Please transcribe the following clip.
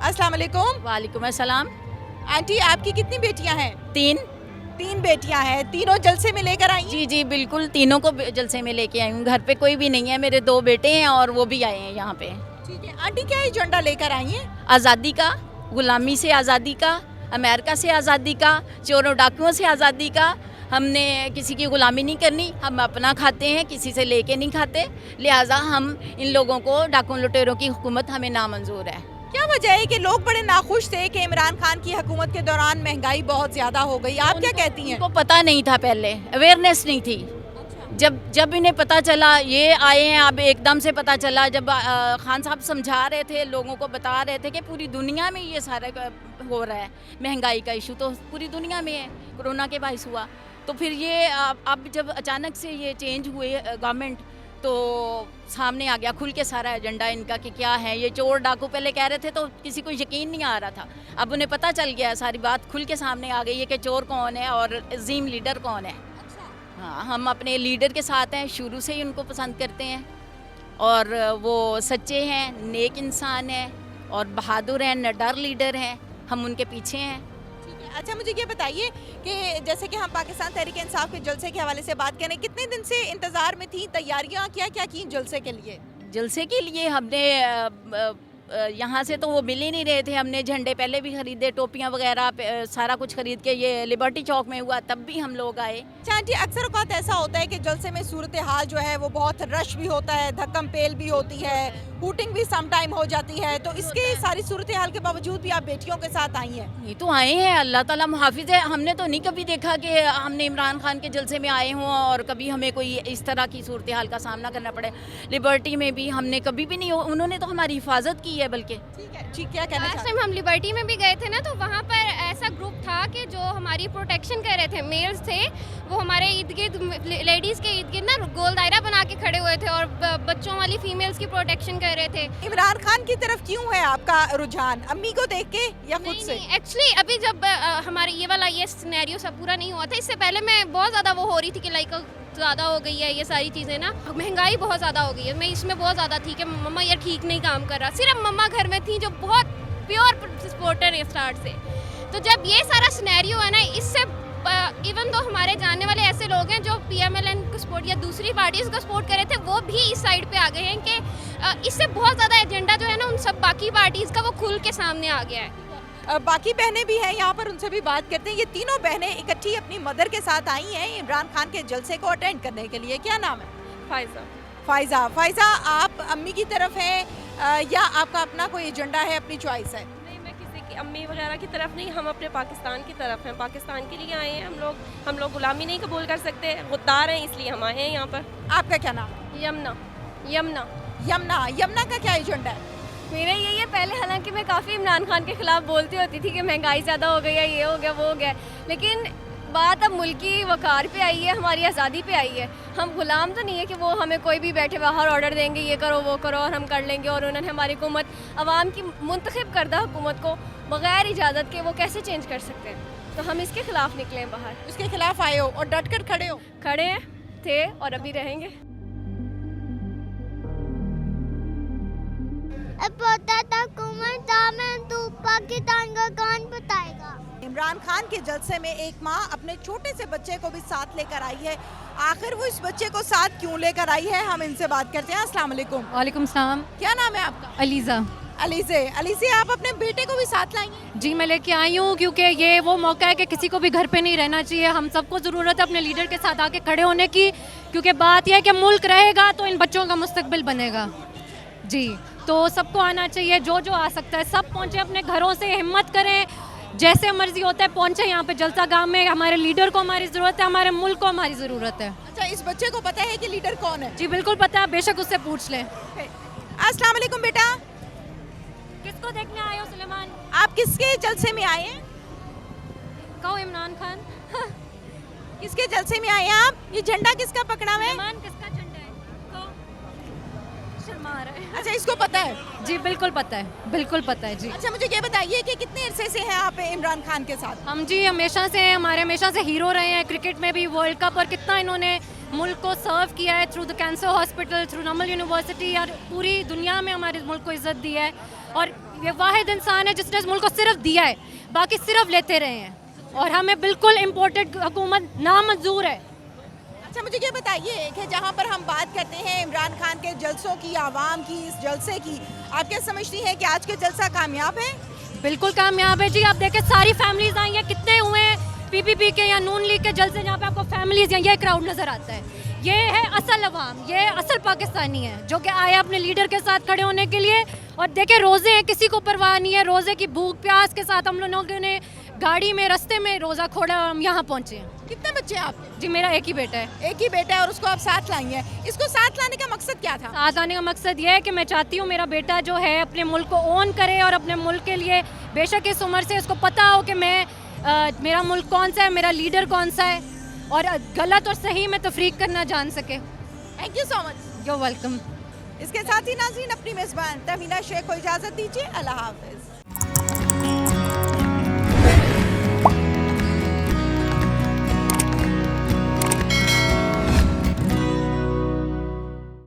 अस्सलाम वालेकुम। वालेकुम अस्सलाम। आंटी, आपकी कितनी बेटियां हैं? 3। 3 बेटियां हैं। तीनों जलसे में लेकर आई हैं? जी जी बिल्कुल, तीनों को जलसे में लेके आई हूँ। घर पे कोई भी नहीं है, मेरे 2 बेटे हैं और वो भी आए हैं यहाँ पे। ठीक है आंटी, क्या एजेंडा लेकर आई हैं? आज़ादी का, गुलामी से आज़ादी का, अमेरिका से आज़ादी का, चोरों डाकुओं से आज़ादी का। हमने किसी की गुलामी नहीं करनी, हम अपना खाते हैं, किसी से लेके नहीं खाते। लिहाजा हम इन लोगों को, डाकुओं लुटेरों की हुकूमत हमें नामंजूर है। क्या वजह है कि लोग बड़े नाखुश थे कि इमरान खान की हुकूमत के दौरान महंगाई बहुत ज्यादा हो गई? आप क्या कहती हैं? उनको पता नहीं था, पहले अवेयरनेस नहीं थी। जब इन्हें पता चला, ये आए हैं अब एकदम से पता चला। जब खान साहब समझा रहे थे, लोगों को बता रहे थे कि पूरी दुनिया में ये सारा हो रहा है, महंगाई का इशू तो पूरी दुनिया में है, कोरोना के बायस हुआ। तो फिर ये अब जब अचानक से ये चेंज हुए गवर्नमेंट, तो सामने आ गया खुल के सारा एजेंडा इनका कि क्या है ये चोर डाकू। पहले कह रहे थे तो किसी को यकीन नहीं आ रहा था, अब उन्हें पता चल गया, सारी बात खुल के सामने आ गई है कि चोर कौन है और अजीम लीडर कौन है। हाँ, हम अपने लीडर के साथ हैं, शुरू से ही उनको पसंद करते हैं और वो सच्चे हैं, नेक इंसान हैं और बहादुर हैं, निडर लीडर हैं, हम उनके पीछे हैं। अच्छा, मुझे ये बताइए कि जैसे कि हम पाकिस्तान तहरीक इंसाफ के जलसे के हवाले से बात करें, कितने दिन से इंतज़ार में थी, तैयारियां क्या क्या की जलसे के लिए? जलसे के लिए हमने यहाँ से तो वो मिल ही नहीं रहे थे। हमने झंडे पहले भी खरीदे, टोपियाँ वगैरह सारा कुछ खरीद के, ये लिबर्टी चौक में हुआ तब भी हम लोग आए। अच्छा आंटी, अक्सर औक़ात ऐसा होता है कि जलसे में सूरत हाल जो है वो बहुत रश भी होता है, धक्कम पेल भी होती है, हूटिंग भी सम टाइम हो जाती है, तो इसके सारी सूरत हाल के बावजूद भी आप बेटियों के साथ आई हैं? ये तो आए हैं, अल्लाह ताला मुहाफिज है। हमने तो नहीं कभी देखा कि हमने इमरान खान के जलसे में आए हों और कभी हमें कोई इस तरह की सूरत हाल का सामना करना पड़े। लिबर्टी में भी हमने कभी भी नहीं, उन्होंने तो हमारी हिफाजत की है। बल्कि ठीक, क्या कहना लास्ट टाइम हम लिबर्टी में भी गए थे ना, तो वहाँ पर ऐसा ग्रुप था कि जो हमारी प्रोटेक्शन कर रहे थे, मेल्स थे, वो हमारे इर्द गिर्द, लेडीज़ के इर्द गिर्द ना गोल दायरा बना के खड़े हुए थे और बच्चों वाली फीमेल्स की प्रोटेक्शन कर रहे थे। इमरान खान की तरफ क्यों है आपका रुझान? अम्मी को देख के या खुद से? एक्चुअली अभी जब हमारे ये वाला ये सिनेरियो सब पूरा नहीं हुआ था, इससे पहले मैं बहुत ज़्यादा वो हो रही थी कि लाइक ज़्यादा हो गई है ये सारी चीज़ें ना, महंगाई बहुत ज़्यादा हो गई है। मैं इसमें बहुत ज़्यादा थी कि मम्मा ये ठीक नहीं काम कर रहा। सिर्फ मम्मा घर में थी जो बहुत प्योर सपोर्टर है स्टार्ट से। तो जब ये सारा सिनेरियो है ना, इससे इवन तो हमारे जानने वाले ऐसे लोग हैं जो PMLN को सपोर्ट या दूसरी पार्टीज़ को सपोर्ट कर रहे थे, वो भी इस साइड पे आ गए हैं कि इससे बहुत ज़्यादा एजेंडा जो है ना उन सब बाकी पार्टीज़ का वो खुल के सामने आ गया है। बाकी बहनें भी हैं यहाँ पर, उनसे भी बात करते हैं। ये तीनों बहनें इकट्ठी अपनी मदर के साथ आई हैं इमरान खान के जलसे को अटेंड करने के लिए। क्या नाम है? फ़ायज़ा। फ़ायज़ा, आप अम्मी की तरफ हैं या आपका अपना कोई एजेंडा है, अपनी चॉइस है? नहीं, मैं किसी की अम्मी वगैरह की तरफ नहीं, हम अपने पाकिस्तान की तरफ हैं। पाकिस्तान के लिए आए हैं हम लोग गुलामी नहीं कबूल कर सकते, गुद्दार हैं, इसलिए हम आए हैं यहाँ पर। आपका क्या नाम? यमुना का क्या एजेंडा है? मेरा यही है, पहले हालांकि मैं काफ़ी इमरान खान के ख़िलाफ़ बोलती होती थी कि महंगाई ज़्यादा हो गई है, ये हो गया वो हो गया, लेकिन बात अब मुल्क की वक़ार पे आई है, हमारी आज़ादी पे आई है। हम गुलाम तो नहीं है कि वो हमें कोई भी बैठे बाहर ऑर्डर देंगे, ये करो वो करो और हम कर लेंगे। और उन्होंने हमारी हुकूमत, आवाम की मुंतखब करदा हुकूमत को बग़ैर इजाज़त के वो कैसे चेंज कर सकते हैं? तो हम इसके ख़िलाफ़ निकले बाहर। उसके खिलाफ आए हो और डट कर खड़े हो? खड़े हैं, थे और अभी रहेंगे। पाकिस्तान का कौन बताएगा? इमरान खान के जलसे में एक माँ अपने छोटे से बच्चे को भी साथ लेकर आई है। आखिर वो इस बच्चे को साथ क्यों लेकर आई है, हम इनसे बात करते हैं। अस्सलाम वालेकुम। वालेकुम सलाम। क्या नाम है आपका? अलीज़ा। अलीज़े, आप अपने बेटे को भी साथ लाई हैं? जी, मैं लेके आई हूँ क्योंकि ये वो मौका है कि किसी को भी घर पे नहीं रहना चाहिए। हम सबको ज़रूरत है अपने लीडर के साथ आके खड़े होने की, क्योंकि बात यह है कि मुल्क रहेगा तो इन बच्चों का मुस्तकबिल बनेगा। जी, तो सबको आना चाहिए, जो आ सकता है सब पहुँचे, अपने घरों से हिम्मत करें, जैसे मर्जी होता है पहुँचे यहाँ पे जलसा गाँव में। हमारे लीडर को हमारी ज़रूरत है, हमारे मुल्क को हमारी ज़रूरत है। अच्छा, इस बच्चे को पता है कि लीडर कौन है? जी बिल्कुल पता है, बेशक उससे पूछ लें। अस्सलाम वालेकुम बेटा। किसको देखने आए हो सुलेमान? आप किसके जलसे में आए हैं? कहो इमरान खान। किसके जलसे में आए हैं आप? ये झंडा किसका पकड़ा हुआ है? सुलेमान किसका झंडा है? कहो। शर्मा आ रहा है। अच्छा, इसको पता है? जी बिल्कुल पता है, बिल्कुल पता है जी। अच्छा, मुझे ये बताइए कि कितने अरसे से हैं आप इमरान खान के साथ? हम जी हमेशा से हैं, हमारे हमेशा से हीरो रहे हैं क्रिकेट में भी, वर्ल्ड कप, और कितना इन्होंने मुल्क को सर्व किया है through the cancer hospital, through Namal university, और पूरी दुनिया में हमारे मुल्क को इज़्ज़त दी है। और ये वाहिद इंसान है जिसने इस मुल्क को सिर्फ दिया है, बाकी सिर्फ लेते रहे हैं और हमें बिल्कुल इम्पोर्टेड हुकूमत नामंजूर है। अच्छा मुझे ये बताइए कि जहाँ पर हम बात करते हैं इमरान खान के जलसों की, आवाम की, इस जलसे की, आप क्या समझती हैं कि आज के जलसा कामयाब है? बिल्कुल कामयाब है जी। आप देखें सारी फैमिलीज आई हैं, कितने हुए हैं पीपीपी के या नून लीग के जलसे जहाँ पे आपको फैमिलीज या ये क्राउड नज़र आता है। ये है असल अवाम, ये असल पाकिस्तानी है जो कि आए अपने लीडर के साथ खड़े होने के लिए। और देखें रोज़े हैं, किसी को परवाह नहीं है, रोज़े की भूख प्यास के साथ हम लोगों ने गाड़ी में रास्ते में रोज़ा खोड़ा और हम यहाँ पहुँचे हैं। कितने बच्चे हैं आपके? जी मेरा एक ही बेटा है। एक ही बेटा है और उसको आप साथ लाई हैं। इसको साथ लाने का मकसद क्या था? साथ आने का मकसद ये है कि मैं चाहती हूँ मेरा बेटा जो है अपने मुल्क को ओन करे और अपने मुल्क के लिए बेशक इस उम्र से उसको पता हो कि मेरा मुल्क कौन सा है, मेरा लीडर कौन सा है और गलत और सही में तफरीक करना जान सके। Thank you so much. You welcome. इसके साथ ही नाज़रीन अपनी मेज़बान तहमीना शेख को इजाज़त दीजिए। अल्लाह हाफ़िज़।